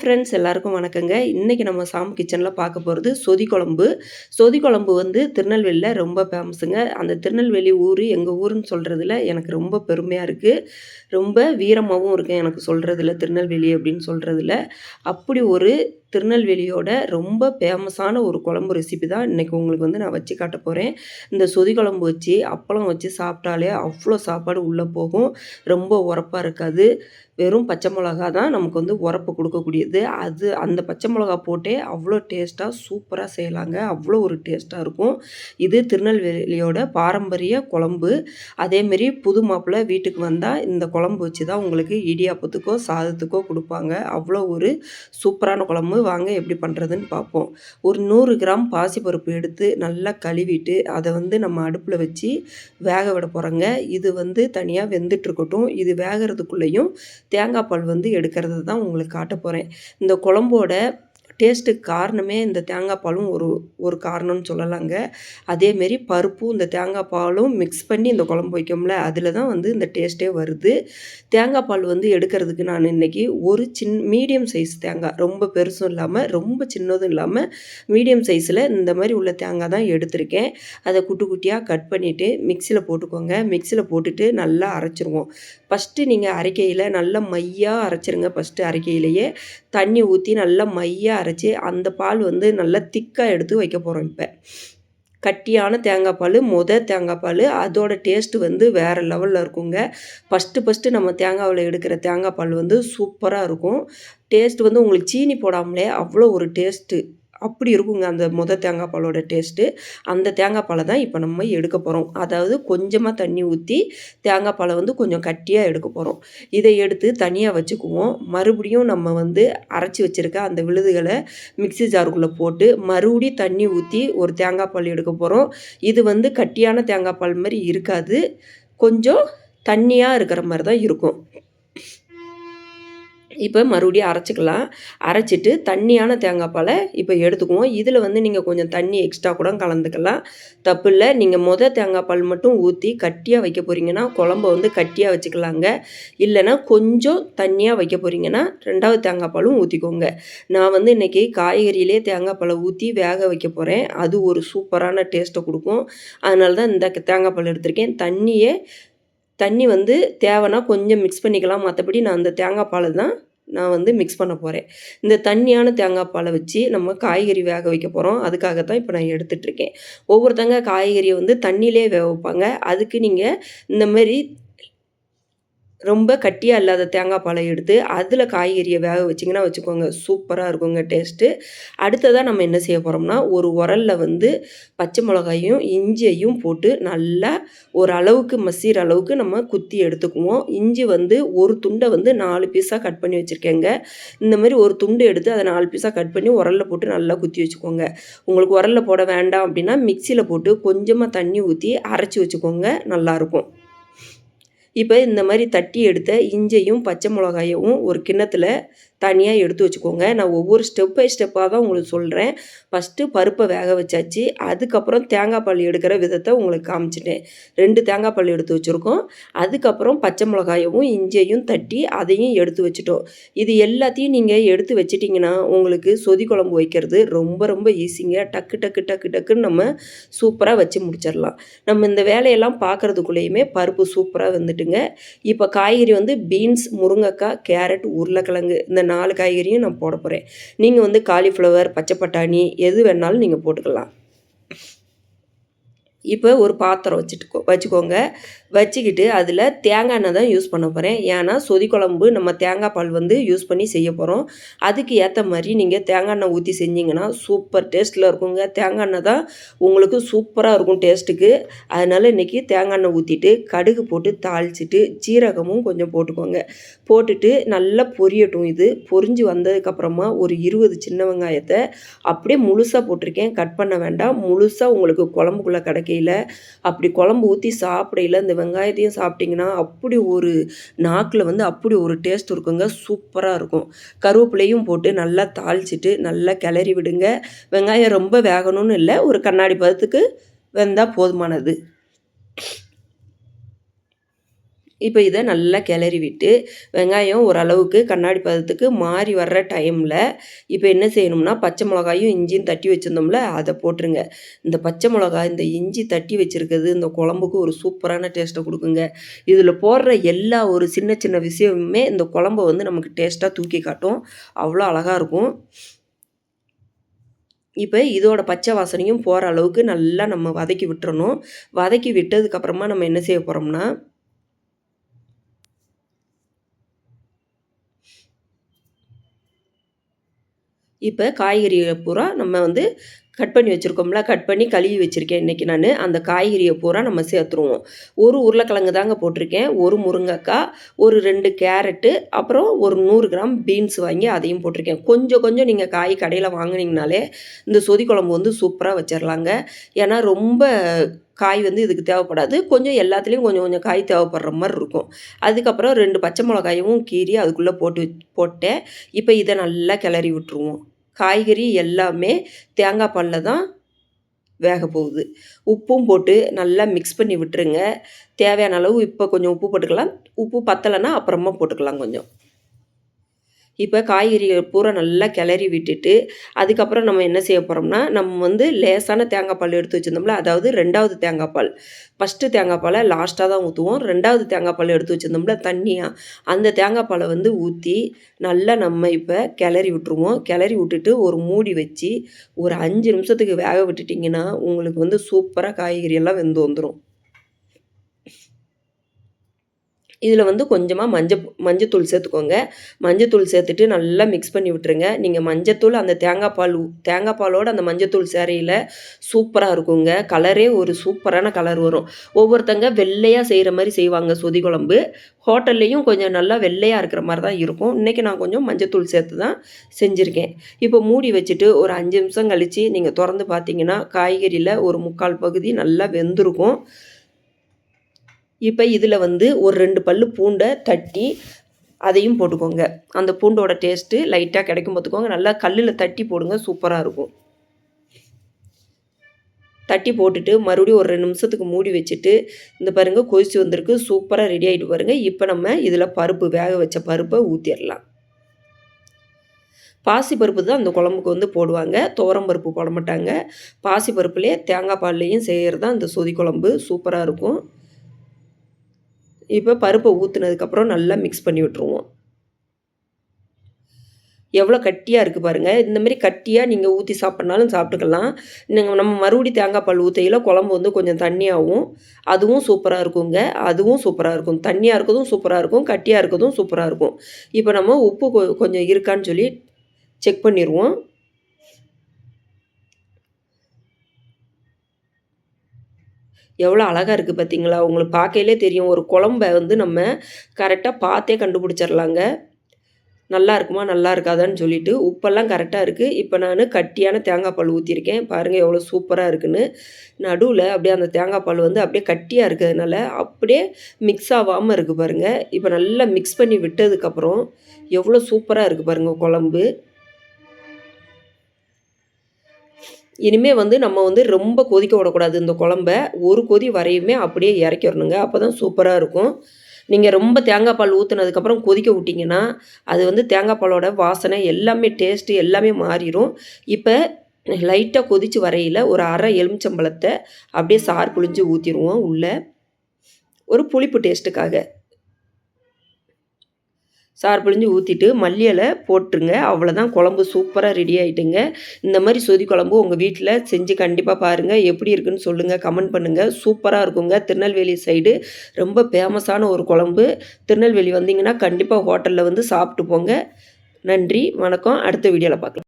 Friends எல்லாருக்கும் வணக்கங்க. இன்னைக்கு நம்ம சாம் கிச்சன்ல பார்க்க போறது சொதி குழம்பு. சொதி குழம்பு வந்து திருநெல்வேலில ரொம்ப ஃபேமஸுங்க. அந்த திருநெல்வேலி ஊரு எங்க ஊருன்னு சொல்றதுல எனக்கு ரொம்ப பெருமையா இருக்கு. ரொம்ப வீரமாவும் இருக்கு எனக்கு சொல்றதுல, திருநெல்வேலி அப்படின்னு சொல்றதுல. அப்படி ஒரு திருநெல்வேலியோட ரொம்ப ஃபேமஸான ஒரு குழம்பு ரெசிபி தான் இன்னைக்கு உங்களுக்கு வந்து நான் வச்சு காட்ட போறேன். இந்த சொதி குழம்பு வச்சு அப்பளம் வச்சு சாப்பிட்டாலே அவ்வளோ சாப்பாடு உள்ள போகும். ரொம்ப உரப்பா இருக்காது. வெறும் பச்சை மிளகா தான் நமக்கு வந்து உரப்பு கொடுக்கக்கூடியது. அந்த பச்சை மிளகா போட்டே அவ்வளோ டேஸ்ட்டாக சூப்பராக செய்யலாங்க. அவ்வளோ ஒரு டேஸ்ட்டாக இருக்கும். இது திருநெல்வேலியோட பாரம்பரிய குழம்பு. அதேமாரி புது மாப்பிள்ளை வீட்டுக்கு வந்தால் இந்த குழம்பு வச்சு தான் உங்களுக்கு இடியாப்பத்துக்கோ சாதத்துக்கோ கொடுப்பாங்க. அவ்வளோ ஒரு சூப்பரான குழம்பு. வாங்க எப்படி பண்ணுறதுன்னு பார்ப்போம். ஒரு 100 கிராம் பாசிப்பருப்பு எடுத்து நல்லா கழுவிட்டு அதை வந்து நம்ம அடுப்பில் வச்சு வேக விட போகிறோங்க. இது வந்து தனியாக வெந்துட்டுருக்கட்டும். இது வேகிறதுக்குள்ளேயும் தேங்காய் பால் வந்து எடுக்கிறது தான் உங்களுக்கு காட்ட போகிறேன். இந்த குழம்போட டேஸ்ட்டுக்கு காரணமே இந்த தேங்காய் பாலும் ஒரு ஒரு காரணம்னு சொல்லலாங்க. அதேமாரி பருப்பும் இந்த தேங்காய் பாலும் மிக்ஸ் பண்ணி இந்த குழம்பு வைக்கோம்ல, அதில் தான் வந்து இந்த டேஸ்ட்டே வருது. தேங்காய் பால் வந்து எடுக்கிறதுக்கு நான் இன்றைக்கி ஒரு மீடியம் சைஸ் தேங்காய், ரொம்ப பெருசும் இல்லாமல் ரொம்ப சின்னதும் இல்லாமல் மீடியம் சைஸில் இந்த மாதிரி உள்ள தேங்காய் தான் எடுத்திருக்கேன். அதை குட்டி குட்டியாக கட் பண்ணிவிட்டு மிக்சியில் போட்டுக்கோங்க. மிக்சியில் போட்டுட்டு நல்லா அரைச்சிருவோம். ஃபஸ்ட்டு நீங்கள் அரைக்கையில் நல்லா மையாக அரைச்சிருங்க. ஃபஸ்ட்டு அரைக்கையிலேயே தண்ணி ஊற்றி நல்லா மையாக அரைச்சி அந்த பால் வந்து நல்லா திக்காக எடுத்து வைக்க போகிறோம். இப்போ கட்டியான தேங்காய் பால், தேங்காய் பால், அதோட டேஸ்ட்டு வந்து வேறு லெவலில் இருக்குங்க. ஃபஸ்ட்டு நம்ம தேங்காவில் எடுக்கிற தேங்காய் பால் வந்து சூப்பராக இருக்கும். டேஸ்ட்டு வந்து உங்களுக்கு சீனி போடாமலே அவ்வளோ ஒரு டேஸ்ட்டு அப்படி இருக்குங்க அந்த தேங்காய் பாலோட டேஸ்ட்டு. அந்த தேங்காய் பாலை தான் இப்போ நம்ம எடுக்க போகிறோம். அதாவது கொஞ்சமாக தண்ணி ஊற்றி தேங்காய் பாலை வந்து கொஞ்சம் கட்டியாக எடுக்க போகிறோம். இதை எடுத்து தனியாக வச்சுக்குவோம். மறுபடியும் நம்ம வந்து அரைச்சி வச்சுருக்க அந்த விழுதுகளை மிக்ஸி ஜாருக்குள்ளே போட்டு மறுபடியும் தண்ணி ஊற்றி ஒரு தேங்காய் பால் எடுக்க போகிறோம். இது வந்து கட்டியான தேங்காய் பால் மாதிரி இருக்காது. கொஞ்சம் தண்ணியாக இருக்கிற மாதிரி தான் இருக்கும். இப்போ மறுபடியும் அரைச்சிக்கலாம். அரைச்சிட்டு தண்ணியான தேங்காய் பாலை இப்போ எடுத்துக்குவோம். இதில் வந்து நீங்கள் கொஞ்சம் தண்ணி எக்ஸ்ட்ரா கூட கலந்துக்கலாம், தப்பு இல்லை. நீங்கள் தேங்காய் பால் மட்டும் ஊற்றி கட்டியாக வைக்க போகிறீங்கன்னா குழம்ப வந்து கட்டியாக வச்சுக்கலாங்க. இல்லைன்னா கொஞ்சம் தண்ணியாக வைக்க போகிறீங்கன்னா 2வது தேங்காய் பாலும் ஊற்றிக்கோங்க. நான் வந்து இன்றைக்கி காய்கறியிலே தேங்காய் பாலை ஊற்றி வேக வைக்க போகிறேன். அது ஒரு சூப்பரான டேஸ்ட்டை கொடுக்கும். அதனால தான் இந்த தேங்காய் பால் எடுத்திருக்கேன். தண்ணி வந்து தேவைன்னா கொஞ்சம் மிக்ஸ் பண்ணிக்கலாம். மற்றபடி நான் அந்த தேங்காய் பாலை தான் நான் வந்து மிக்ஸ் பண்ண போகிறேன். இந்த தண்ணியான தேங்காய் பாலை வச்சு நம்ம காய்கறி வேக வைக்க போகிறோம். அதுக்காகத்தான் இப்போ நான் எடுத்துகிட்ருக்கேன். ஒவ்வொருத்தங்க காய்கறியை வந்து தண்ணியிலே வேக வைப்பாங்க. அதுக்கு நீங்கள் இந்த மாதிரி ரொம்ப கட்டியாக இல்லாத தேங்காய் பாலை எடுத்து அதில் காய்கறியை வேக வச்சிங்கன்னா வச்சுக்கோங்க, சூப்பராக இருக்குங்க டேஸ்ட்டு. அடுத்ததாக நம்ம என்ன செய்ய போகிறோம்னா, ஒரு உரலில் வந்து பச்சை மிளகாயும் இஞ்சியையும் போட்டு நல்லா ஒரு அளவுக்கு மசிகிற அளவுக்கு நம்ம குத்தி எடுத்துக்குவோம். இஞ்சி வந்து ஒரு துண்டை வந்து 4 பீஸாக கட் பண்ணி வச்சுருக்கேங்க. இந்த மாதிரி ஒரு துண்டு எடுத்து அதை 4 பீஸாக கட் பண்ணி உரலில் போட்டு நல்லா குத்தி வச்சுக்கோங்க. உங்களுக்கு உரலில் போட வேண்டாம் அப்படின்னா மிக்சியில் போட்டு கொஞ்சமாக தண்ணி ஊற்றி அரைச்சி வச்சுக்கோங்க, நல்லாயிருக்கும். இப்போ இந்த மாதிரி தட்டி எடுத்த இஞ்சையும் பச்சை மிளகாயும் ஒரு கிண்ணத்தில் தனியாக எடுத்து வச்சுக்கோங்க. நான் ஒவ்வொரு ஸ்டெப் பை ஸ்டெப்பாக தான் உங்களுக்கு சொல்கிறேன். ஃபஸ்ட்டு பருப்பை வேக வச்சாச்சு. அதுக்கப்புறம் தேங்காய் பால் எடுக்கிற விதத்தை உங்களுக்கு காமிச்சிட்டேன். 2 தேங்காய் பால் எடுத்து வச்சுருக்கோம். அதுக்கப்புறம் பச்சை மிளகாயவும் இஞ்சையும் தட்டி அதையும் எடுத்து வச்சுட்டோம். இது எல்லாத்தையும் நீங்கள் எடுத்து வச்சிட்டிங்கன்னா உங்களுக்கு சொதி குழம்பு வைக்கிறது ரொம்ப ரொம்ப ஈஸிங்க. டக்கு டக்கு டக்கு டக்குன்னு நம்ம சூப்பராக வச்சு முடிச்சிடலாம். நம்ம இந்த வேலையெல்லாம் பார்க்குறதுக்குள்ளேயுமே பருப்பு சூப்பராக வந்துட்டுங்க. இப்போ காய்கறி வந்து பீன்ஸ், முருங்கைக்காய், கேரட், உருளைக்கிழங்கு இந்த 4 காய்கறியும் நான் போட போகிறேன். நீங்கள் வந்து காலிஃப்ளவர், பச்சை பட்டாணி எது வேணாலும் நீங்கள் போட்டுக்கலாம். இப்போ ஒரு பாத்திரம் வச்சுக்கோங்க. வச்சுக்கிட்டு அதில் தேங்காய் எண்ணெய் தான் யூஸ் பண்ண போகிறேன். ஏன்னா சொதி குழம்பு நம்ம தேங்காய் பால் வந்து யூஸ் பண்ணி செய்ய போகிறோம். அதுக்கு ஏற்ற மாதிரி நீங்கள் தேங்காய் எண்ணெய் ஊற்றி செஞ்சிங்கன்னா சூப்பர் டேஸ்ட்டில் இருக்குங்க. தேங்காய் எண்ணெய் தான் உங்களுக்கு சூப்பராக இருக்கும் டேஸ்ட்டுக்கு. அதனால் இன்றைக்கி தேங்காய் எண்ணெய் ஊற்றிட்டு கடுகு போட்டு தாளிச்சிட்டு ஜீரகமும் கொஞ்சம் போட்டுக்கோங்க. போட்டுட்டு நல்லா பொரியட்டும். இது பொரிஞ்சு வந்ததுக்கப்புறமா ஒரு 20 சின்ன வெங்காயத்தை அப்படியே முழுசாக போட்டிருக்கேன், கட் பண்ண வேண்டாம். முழுசாக உங்களுக்கு குழம்புக்குள்ளே கிடைக்கையில் அப்படி குழம்பு ஊற்றி சாப்பிடையில் இந்த வெங்காயத்தையும் சாப்பிட்டிங்கன்னா அப்படி ஒரு நாக்கில் வந்து அப்படி ஒரு டேஸ்ட் இருக்குங்க, சூப்பராக இருக்கும். கருவேப்பிலையும் போட்டு நல்லா தாளிச்சிட்டு நல்லா கிளறி விடுங்க. வெங்காயம் ரொம்ப வேகணும்னு இல்லை, ஒரு கண்ணாடி பதத்துக்கு வெந்தால் போதுமானது. இப்போ இதை நல்லா கிளறி விட்டு வெங்காயம் ஓரளவுக்கு கண்ணாடி பதத்துக்கு மாறி வர்ற டைமில் இப்போ என்ன செய்யணும்னா பச்சை மிளகாயும் இஞ்சியும் தட்டி வச்சுருந்தோம்ல அதை போட்டுருங்க. இந்த பச்சை மிளகாய் இந்த இஞ்சி தட்டி வச்சுருக்கிறது இந்த குழம்புக்கு ஒரு சூப்பரான டேஸ்ட்டை கொடுக்குங்க. இதில் போடுற எல்லா ஒரு சின்ன சின்ன விஷயமுமே இந்த குழம்பை வந்து நமக்கு டேஸ்ட்டாக தூக்கி காட்டும். அவ்வளோ அழகாக இருக்கும். இப்போ இதோட பச்சை வாசனையும் போகிற அளவுக்கு நல்லா நம்ம வதக்கி விட்டுறணும். வதக்கி விட்டதுக்கப்புறமா நம்ம என்ன செய்ய போகிறோம்னா இப்போ காய்கறியை பூரா நம்ம வந்து கட் பண்ணி வச்சுருக்கோம்ல, கட் பண்ணி கழுவி வச்சுருக்கேன் இன்றைக்கி நான். அந்த காய்கறியை பூரா நம்ம சேர்த்துருவோம். ஒரு உருளைக்கிழங்கு தாங்க போட்டிருக்கேன், ஒரு முருங்கைக்காய், ஒரு 2 கேரட்டு, அப்புறம் ஒரு 100 கிராம் பீன்ஸ் வாங்கி அதையும் போட்டிருக்கேன். கொஞ்சம் கொஞ்சம் நீங்கள் காய் கடையில் வாங்கினீங்கனாலே இந்த சொதி குழம்பு வந்து சூப்பராக வச்சிடலாங்க. ஏன்னா ரொம்ப காய் வந்து இதுக்கு தேவைப்படாது. கொஞ்சம் எல்லாத்துலேயும் கொஞ்சம் கொஞ்சம் காய் தேவைப்படுற மாதிரி இருக்கும். அதுக்கப்புறம் 2 பச்சை மிளகாயும் கீறி அதுக்குள்ளே போட்டேன். இப்போ இதை நல்லா கிளறி விட்டுருவோம். காய்கறி எல்லாமே தேங்காய் பாலில் தான் வேக போகுது. உப்பும் போட்டு நல்லா மிக்ஸ் பண்ணி விட்டுருங்க. தேவையான அளவு இப்போ கொஞ்சம் உப்பு போட்டுக்கலாம். உப்பு பத்தலைன்னா அப்புறமா போட்டுக்கலாம் கொஞ்சம். இப்போ காய்கறிகள் பூரா நல்லா கிளறி விட்டுட்டு அதுக்கப்புறம் நம்ம என்ன செய்ய போகிறோம்னா நம்ம வந்து லேசான தேங்காய் பால் எடுத்து வச்சுருந்தோம்ல, அதாவது 2வது தேங்காய் பால். ஃபஸ்ட்டு தேங்காய் பாலை லாஸ்ட்டாக தான் ஊற்றுவோம். 2வது தேங்காய் பால் எடுத்து வச்சுருந்தோம்ல தண்ணியாக, அந்த தேங்காய் பாலை வந்து ஊற்றி நல்லா நம்ம இப்போ கிளறி விட்டுருவோம். கிளறி விட்டுட்டு ஒரு மூடி வச்சு ஒரு 5 நிமிஷத்துக்கு வேக விட்டுட்டிங்கன்னா உங்களுக்கு வந்து சூப்பராக காய்கறி எல்லாம் வெந்து வந்துடும். இதில் வந்து கொஞ்சமாக மஞ்சத்தூள் சேர்த்துக்கோங்க. மஞ்சத்தூள் சேர்த்துட்டு நல்லா மிக்ஸ் பண்ணி விட்டுருங்க. நீங்கள் மஞ்சத்தூள் அந்த தேங்காய் பாலோட அந்த மஞ்சத்தூள் சேரையில் சூப்பராக இருக்குங்க. கலரே ஒரு சூப்பரான கலர் வரும். ஒவ்வொருத்தங்க வெள்ளையாக செய்கிற மாதிரி செய்வாங்க சொதி குழம்பு. ஹோட்டல்லையும் கொஞ்சம் நல்லா வெள்ளையாக இருக்கிற மாதிரி தான் இருக்கும். இன்றைக்கி நான் கொஞ்சம் மஞ்சத்தூள் சேர்த்து தான் செஞ்சுருக்கேன். இப்போ மூடி வச்சுட்டு ஒரு 5 நிமிஷம் கழித்து நீங்கள் திறந்து பார்த்தீங்கன்னா காய்கறியில் ஒரு 3/4 பகுதி நல்லா வெந்திருக்கும். இப்போ இதில் வந்து ஒரு 2 பல்லு பூண்டை தட்டி அதையும் போட்டுக்கோங்க. அந்த பூண்டோட டேஸ்ட்டு லைட்டாக கிடைக்கும் பார்த்துக்கோங்க. நல்லா கல்லில் தட்டி போடுங்க, சூப்பராக இருக்கும். தட்டி போட்டுட்டு மறுபடியும் ஒரு 2 நிமிஷத்துக்கு மூடி வச்சுட்டு இந்த பாருங்கள் கொதிச்சு வந்திருக்கு, சூப்பராக ரெடி ஆகிட்டு பாருங்கள். இப்போ நம்ம இதில் வேக வச்ச பருப்பை ஊற்றிடலாம். பாசிப்பருப்பு தான் அந்த குழம்புக்கு வந்து போடுவாங்க, துவரம் பருப்பு போட மாட்டாங்க. பாசிப்பருப்புலேயே தேங்காய் பால்லையும் செய்கிறது தான் இந்த சொதி குழம்பு, சூப்பராக இருக்கும். இப்போ பருப்பை ஊற்றுனதுக்கப்புறம் நல்லா மிக்ஸ் பண்ணி விட்டுருவோம். எவ்வளோ கட்டியாக இருக்குது பாருங்கள். இந்தமாரி கட்டியாக நீங்கள் ஊற்றி சாப்பிட்னாலும் சாப்பிட்டுக்கலாம். நம்ம மறுபடியும் தேங்காய் பால் ஊற்றையில் குழம்பு வந்து கொஞ்சம் தண்ணியாகவும் அதுவும் சூப்பராக இருக்குங்க. அதுவும் சூப்பராக இருக்கும். தண்ணியாக இருக்கிறதும் சூப்பராக இருக்கும், கட்டியாக இருக்கிறதும் சூப்பராக இருக்கும். இப்போ நம்ம உப்பு கொஞ்சம் இருக்கான்னு சொல்லி செக் பண்ணிடுவோம். எவ்வளோ அழகாக இருக்குது பார்த்தீங்களா? உங்களுக்கு பார்க்கையிலே தெரியும். ஒரு குழம்ப வந்து நம்ம கரெக்டாக பார்த்தே கண்டுபிடிச்சிடலாங்க. நல்லா இருக்குமா, நல்லா இருக்காதான்னு சொல்லிட்டு. உப்பெல்லாம் கரெக்டாக இருக்குது. இப்போ நான் கட்டியான தேங்காய் பால் ஊற்றிருக்கேன். பாருங்கள் எவ்வளோ சூப்பராக இருக்குன்னு. நடுவில் அப்படியே அந்த தேங்காய் பால் வந்து அப்படியே கட்டியாக இருக்கிறதுனால அப்படியே மிக்ஸ் ஆகாமல் இருக்குது பாருங்கள். இப்போ நல்லா மிக்ஸ் பண்ணி விட்டதுக்கப்புறம் எவ்வளோ சூப்பராக இருக்குது பாருங்கள் குழம்பு. இனிமேல் வந்து நம்ம வந்து ரொம்ப கொதிக்க விடக்கூடாது இந்த குழம்ப. ஒரு கொதி வரையுமே அப்படியே இறக்கிடணுங்க. அப்போ தான் சூப்பராக இருக்கும். நீங்கள் ரொம்ப தேங்காய் பால் ஊற்றுனதுக்கப்புறம் கொதிக்க விட்டிங்கன்னா அது வந்து தேங்காய் பாலோட வாசனை எல்லாமே டேஸ்ட்டு எல்லாமே மாறிடும். இப்போ லைட்டாக கொதித்து வரையில் ஒரு அரை எலுமிச்சம்பழத்தை அப்படியே சாறு புழிஞ்சு ஊற்றிடுவோம் உள்ளே, ஒரு புளிப்பு டேஸ்ட்டுக்காக. சாறு பிழிஞ்சு ஊற்றிட்டு மல்லி இலை போட்டுருங்க. அவ்வளோதான், குழம்பு சூப்பராக ரெடி ஆகிட்டுங்க. இந்த மாதிரி சொதி குழம்பு உங்கள் வீட்டில் செஞ்சு கண்டிப்பாக பாருங்கள். எப்படி இருக்குன்னு சொல்லுங்கள், கமெண்ட் பண்ணுங்கள். சூப்பராக இருக்குங்க. திருநெல்வேலி சைடு ரொம்ப ஃபேமஸான ஒரு குழம்பு. திருநெல்வேலி வந்தீங்கன்னா கண்டிப்பாக ஹோட்டலில் வந்து சாப்பிட்டு போங்க. நன்றி, வணக்கம். அடுத்த வீடியோவில் பார்க்கலாம்.